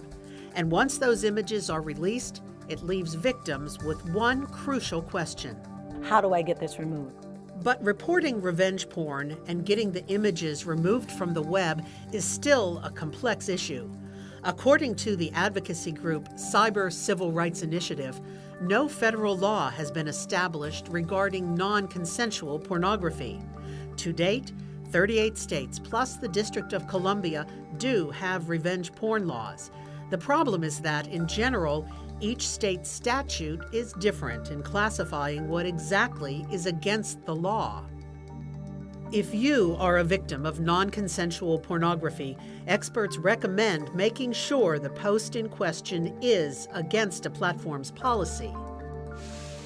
[SPEAKER 3] And once those images are released, it leaves victims with one crucial question.
[SPEAKER 2] How do I get this removed?
[SPEAKER 3] But reporting revenge porn and getting the images removed from the web is still a complex issue. According to the advocacy group Cyber Civil Rights Initiative, no federal law has been established regarding non-consensual pornography. To date, 38 states plus the District of Columbia do have revenge porn laws. The problem is that, in general, each state's statute is different in classifying what exactly is against the law. If you are a victim of non-consensual pornography, experts recommend making sure the post in question is against a platform's policy.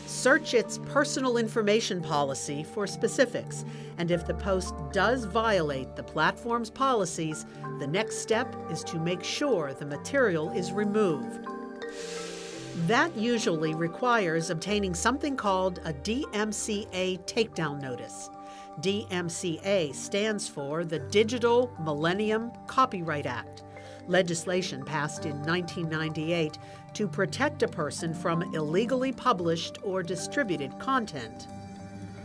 [SPEAKER 3] Search its personal information policy for specifics, and if the post does violate the platform's policies, the next step is to make sure the material is removed. That usually requires obtaining something called a DMCA takedown notice. DMCA stands for the Digital Millennium Copyright Act, legislation passed in 1998 to protect a person from illegally published or distributed content.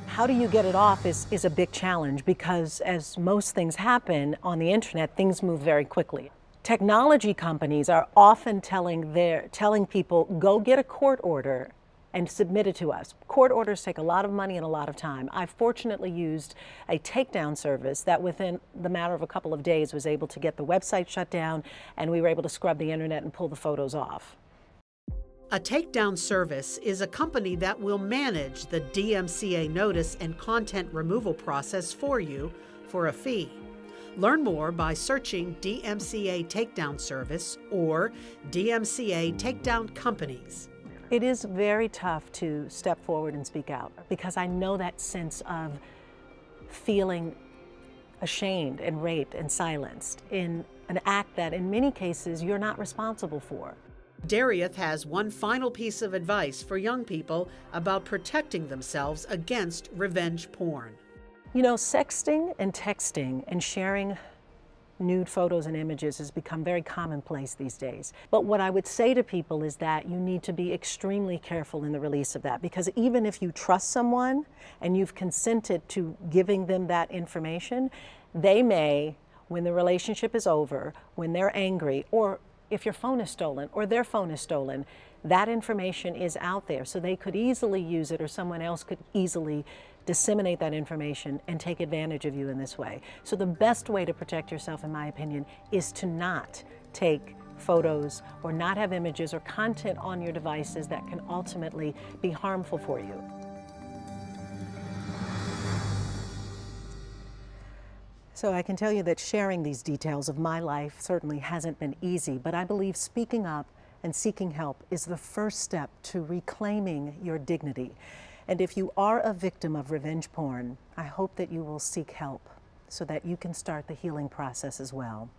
[SPEAKER 2] How do you get it off is a big challenge because, as most things happen on the internet, things move very quickly. Technology companies are often telling people, go get a court order and submit it to us. Court orders take a lot of money and a lot of time. I fortunately used a takedown service that within the matter of a couple of days was able to get the website shut down, and we were able to scrub the internet and pull the photos off.
[SPEAKER 3] A takedown service is a company that will manage the DMCA notice and content removal process for you for a fee. Learn more by searching DMCA Takedown Service or DMCA Takedown Companies.
[SPEAKER 2] It is very tough to step forward and speak out because I know that sense of feeling ashamed and raped and silenced in an act that in many cases you're not responsible for.
[SPEAKER 3] Darieth has one final piece of advice for young people about protecting themselves against revenge porn.
[SPEAKER 2] You know, sexting and texting and sharing nude photos and images has become very commonplace these days. But what I would say to people is that you need to be extremely careful in the release of that, because even if you trust someone and you've consented to giving them that information, they may, when the relationship is over, when they're angry, or if your phone is stolen or their phone is stolen, that information is out there. So they could easily use it, or someone else could easily disseminate that information and take advantage of you in this way. So the best way to protect yourself, in my opinion, is to not take photos or not have images or content on your devices that can ultimately be harmful for you. So I can tell you that sharing these details of my life certainly hasn't been easy, but I believe speaking up and seeking help is the first step to reclaiming your dignity. And if you are a victim of revenge porn, I hope that you will seek help so that you can start the healing process as well.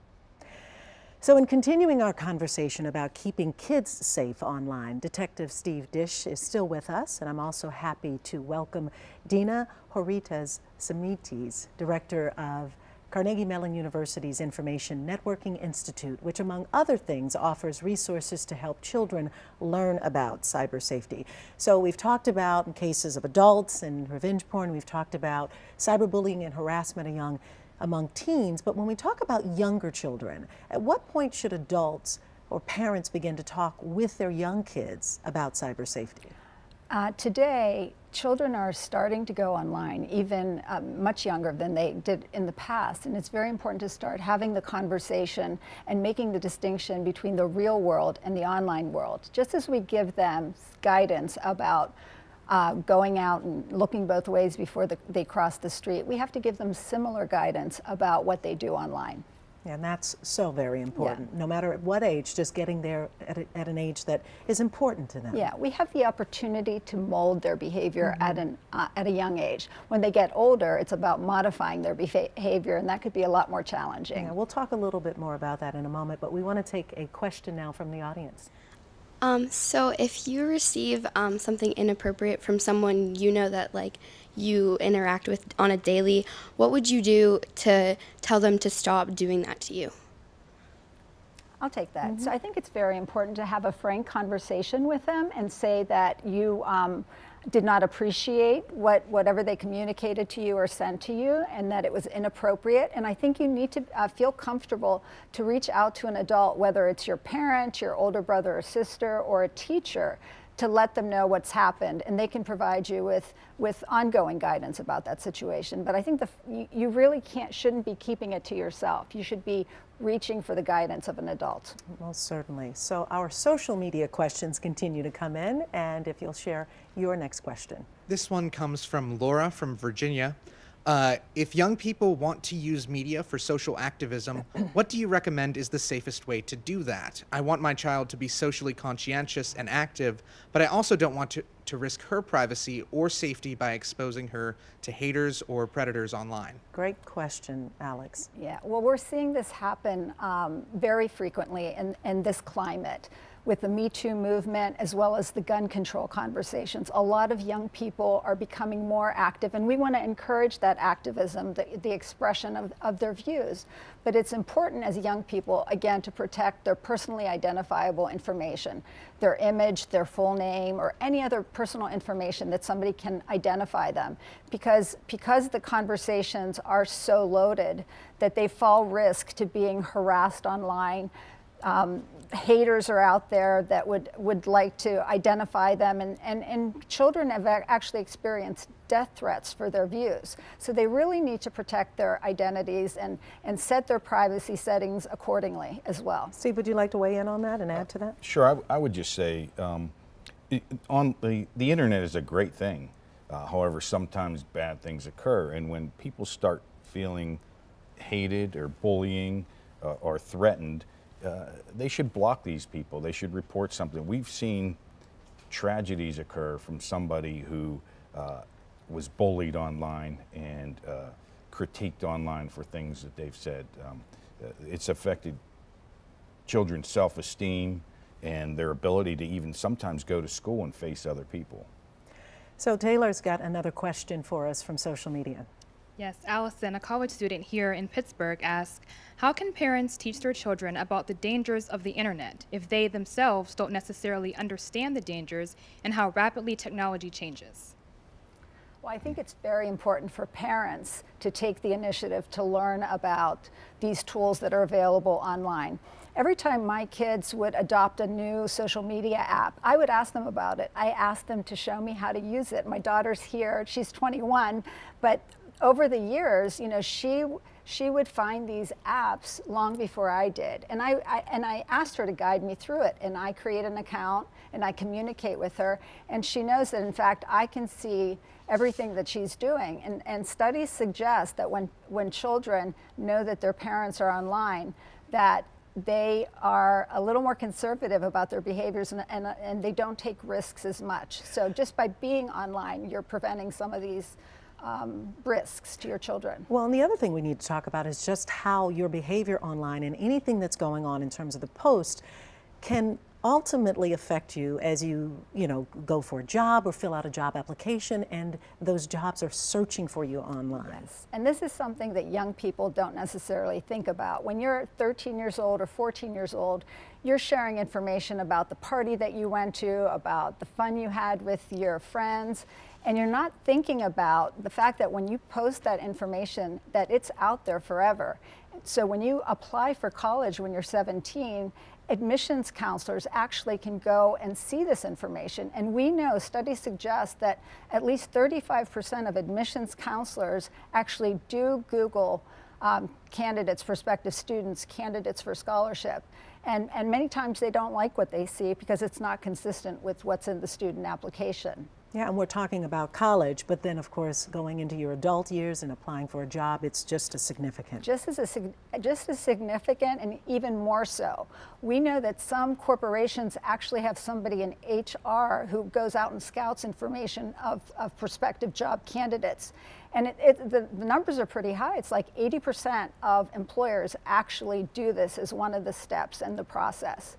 [SPEAKER 2] So in continuing our conversation about keeping kids safe online, Detective Steve Dish is still with us, and I'm also happy to welcome Dina Horitas Samites, Director of Carnegie Mellon University's Information Networking Institute, which among other things offers resources to help children learn about cyber safety. So we've talked about cases of adults and revenge porn, we've talked about cyberbullying and harassment among teens, but when we talk about younger children, at what point should adults or parents begin to talk with their young kids about cyber safety?
[SPEAKER 9] Today, children are starting to go online, even much younger than they did in the past. And it's very important to start having the conversation and making the distinction between the real world and the online world. Just as we give them guidance about going out and looking both ways before they cross the street, we have to give them similar guidance about what they do online.
[SPEAKER 2] And that's so very important, no matter at what age, just getting there at an age that is important to them.
[SPEAKER 9] Yeah, we have the opportunity to mold their behavior at a young age. When they get older, it's about modifying their behavior, and that could be a lot more challenging.
[SPEAKER 2] Yeah, we'll talk a little bit more about that in a moment, but we want to take a question now from the audience.
[SPEAKER 10] So if you receive something inappropriate from someone you know that you interact with on a daily, what would you do to tell them to stop doing that to you?
[SPEAKER 9] I'll take that. So I think it's very important to have a frank conversation with them and say that you did not appreciate whatever they communicated to you or sent to you, and that it was inappropriate. And I think you need to feel comfortable to reach out to an adult, whether it's your parent, your older brother or sister, or a teacher, to let them know what's happened, and they can provide you with ongoing guidance about that situation. But I think you really shouldn't be keeping it to yourself. You should be reaching for the guidance of an adult.
[SPEAKER 2] Most certainly. So our social media questions continue to come in, and if you'll share your next question.
[SPEAKER 12] This one comes from Laura from Virginia. If young people want to use media for social activism, what do you recommend is the safest way to do that? I want my child to be socially conscientious and active, but I also don't want to risk her privacy or safety by exposing her to haters or predators online.
[SPEAKER 2] Great question, Alex.
[SPEAKER 9] Yeah, well, we're seeing this happen very frequently in this climate, with the Me Too movement as well as the gun control conversations. A lot of young people are becoming more active, and we want to encourage that activism, the expression of their views. But it's important as young people, again, to protect their personally identifiable information, their image, their full name, or any other personal information that somebody can identify them. Because the conversations are so loaded that they fall risk to being harassed online. Haters are out there that would like to identify them, and children have actually experienced death threats for their views. So they really need to protect their identities and set their privacy settings accordingly as well.
[SPEAKER 2] Steve, would you like to weigh in on that and add to that?
[SPEAKER 1] Sure, I would just say on the internet is a great thing. However, sometimes bad things occur, and when people start feeling hated or bullying or threatened, they should block these people. They should report something. We've seen tragedies occur from somebody who was bullied online and critiqued online for things that they've said. It's affected children's self-esteem and their ability to even sometimes go to school and face other people.
[SPEAKER 2] So Taylor's got another question for us from social media.
[SPEAKER 11] Yes, Allison, a college student here in Pittsburgh, asks, how can parents teach their children about the dangers of the internet if they themselves don't necessarily understand the dangers and how rapidly technology changes?
[SPEAKER 9] Well, I think it's very important for parents to take the initiative to learn about these tools that are available online. Every time my kids would adopt a new social media app, I would ask them about it. I asked them to show me how to use it. My daughter's here, she's 21, but over the years, you know, she would find these apps long before I did. And I asked her to guide me through it. And I create an account and I communicate with her. And she knows that, in fact, I can see everything that she's doing. And studies suggest that when children know that their parents are online, that they are a little more conservative about their behaviors and they don't take risks as much. So just by being online, you're preventing some of these risks to your children.
[SPEAKER 2] Well, and the other thing we need to talk about is just how your behavior online and anything that's going on in terms of the post can ultimately affect you as you go for a job or fill out a job application, and those jobs are searching for you online.
[SPEAKER 9] Yes. And this is something that young people don't necessarily think about. When you're 13 years old or 14 years old, you're sharing information about the party that you went to, about the fun you had with your friends, and you're not thinking about the fact that when you post that information, that it's out there forever. So when you apply for college when you're 17, admissions counselors actually can go and see this information. And we know, studies suggest that at least 35% of admissions counselors actually do Google candidates, prospective students, candidates for scholarship. And many times they don't like what they see because it's not consistent with what's in the student application.
[SPEAKER 2] Yeah, and we're talking about college, but then of course going into your adult years and applying for a job, it's just as significant.
[SPEAKER 9] Just as significant, and even more so. We know that some corporations actually have somebody in HR who goes out and scouts information of prospective job candidates. And the numbers are pretty high. It's like 80% of employers actually do this as one of the steps in the process.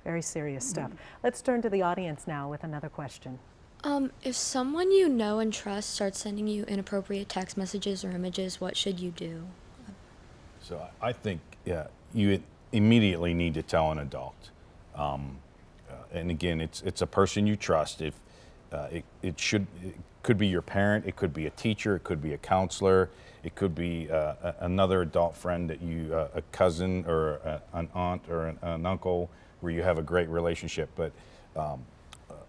[SPEAKER 2] Very serious stuff. Let's turn to the audience now with another question.
[SPEAKER 10] If someone you know and trust starts sending you inappropriate text messages or images, what should you do?
[SPEAKER 1] So I think you immediately need to tell an adult. And again, it's a person you trust. If it could be your parent, it could be a teacher, it could be a counselor, it could be another adult friend that you, a cousin or an aunt or an uncle where you have a great relationship. But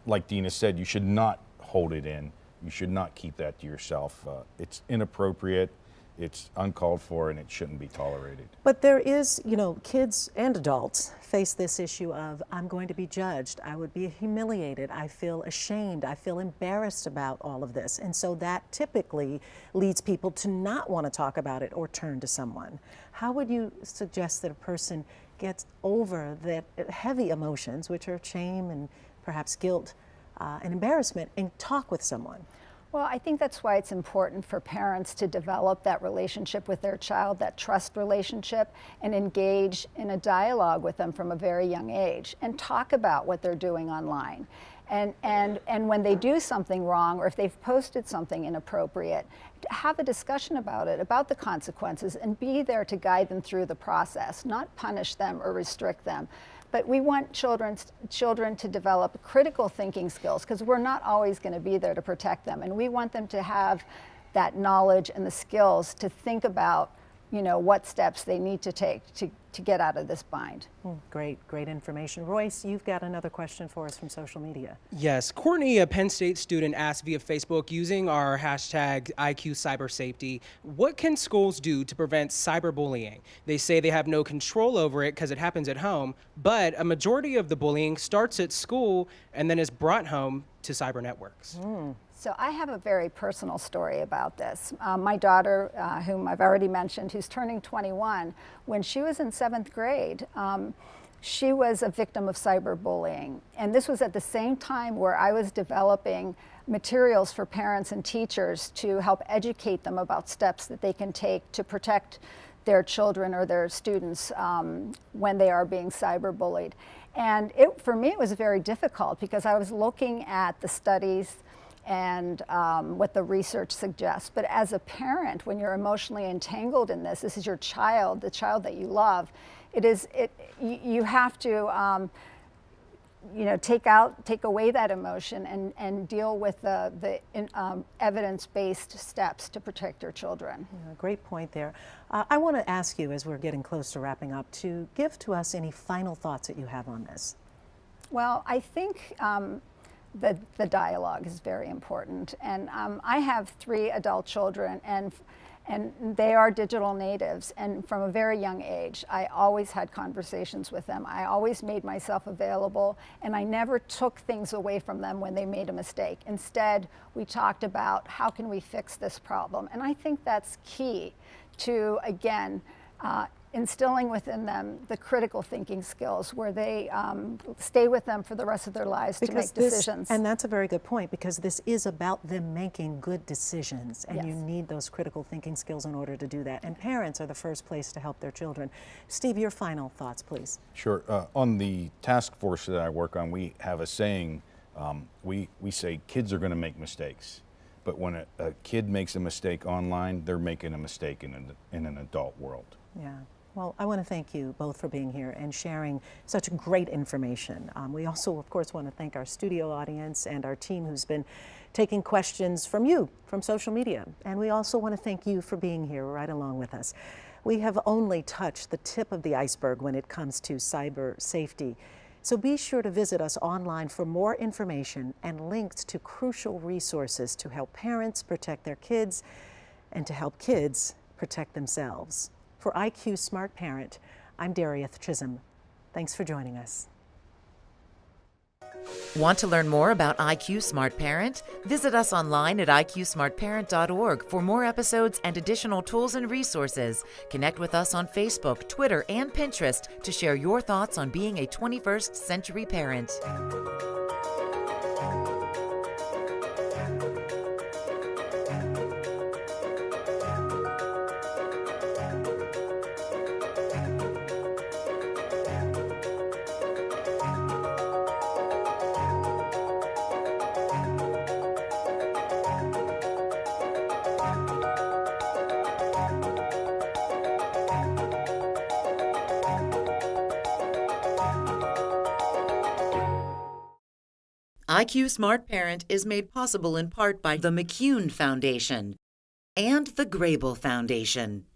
[SPEAKER 1] like Dina said, you should not hold it in. You should not keep that to yourself. It's inappropriate, it's uncalled for, and it shouldn't be tolerated.
[SPEAKER 2] But there is, kids and adults face this issue of, I'm going to be judged, I would be humiliated, I feel ashamed, I feel embarrassed about all of this. And so that typically leads people to not want to talk about it or turn to someone. How would you suggest that a person gets over that heavy emotions, which are shame and perhaps guilt and embarrassment, and talk with someone?
[SPEAKER 9] Well, I think that's why it's important for parents to develop that relationship with their child, that trust relationship, and engage in a dialogue with them from a very young age and talk about what they're doing online. And when they do something wrong, or if they've posted something inappropriate, have a discussion about it, about the consequences, and be there to guide them through the process, not punish them or restrict them. But we want children to develop critical thinking skills, because we're not always going to be there to protect them. And we want them to have that knowledge and the skills to think about, what steps they need to take to get out of this bind.
[SPEAKER 2] Great information. Royce, you've got another question for us from social media.
[SPEAKER 5] Yes, Courtney, a Penn State student, asked via Facebook using our hashtag IQ Cyber Safety, what can schools do to prevent cyberbullying? They say they have no control over it because it happens at home, but a majority of the bullying starts at school and then is brought home to cyber networks.
[SPEAKER 9] So I have a very personal story about this. My daughter, whom I've already mentioned, who's turning 21, when she was in 7th grade, she was a victim of cyberbullying. And this was at the same time where I was developing materials for parents and teachers to help educate them about steps that they can take to protect their children or their students when they are being cyberbullied. And for me, it was very difficult because I was looking at the studies and what the research suggests. But as a parent, when you're emotionally entangled in this is your child, the child that you love, you have to take away that emotion and deal with the evidence-based steps to protect your children.
[SPEAKER 2] Yeah, great point there. I want to ask you, as we're getting close to wrapping up, to give to us any final thoughts that you have on this.
[SPEAKER 9] Well, I think the dialogue is very important. And I have 3 adult children, and they are digital natives. And from a very young age, I always had conversations with them. I always made myself available, and I never took things away from them when they made a mistake. Instead, we talked about how can we fix this problem. And I think that's key to, again, instilling within them the critical thinking skills where they stay with them for the rest of their lives to make decisions.
[SPEAKER 2] And that's a very good point, because this is about them making good decisions, and you need those critical thinking skills in order to do that. And parents are the first place to help their children. Steve, your final thoughts, please.
[SPEAKER 1] Sure. On the task force that I work on, we have a saying, we say kids are going to make mistakes. But when a kid makes a mistake online, they're making a mistake in an adult world.
[SPEAKER 2] Yeah. Well, I want to thank you both for being here and sharing such great information. We also, of course, want to thank our studio audience and our team who's been taking questions from you, from social media. And we also want to thank you for being here right along with us. We have only touched the tip of the iceberg when it comes to cyber safety. So be sure to visit us online for more information and links to crucial resources to help parents protect their kids and to help kids protect themselves. For IQ Smart Parent, I'm Darieth Chisholm. Thanks for joining us.
[SPEAKER 13] Want to learn more about IQ Smart Parent? Visit us online at iqsmartparent.org for more episodes and additional tools and resources. Connect with us on Facebook, Twitter, and Pinterest to share your thoughts on being a 21st century parent. IQ Smart Parent is made possible in part by the McCune Foundation and the Grable Foundation.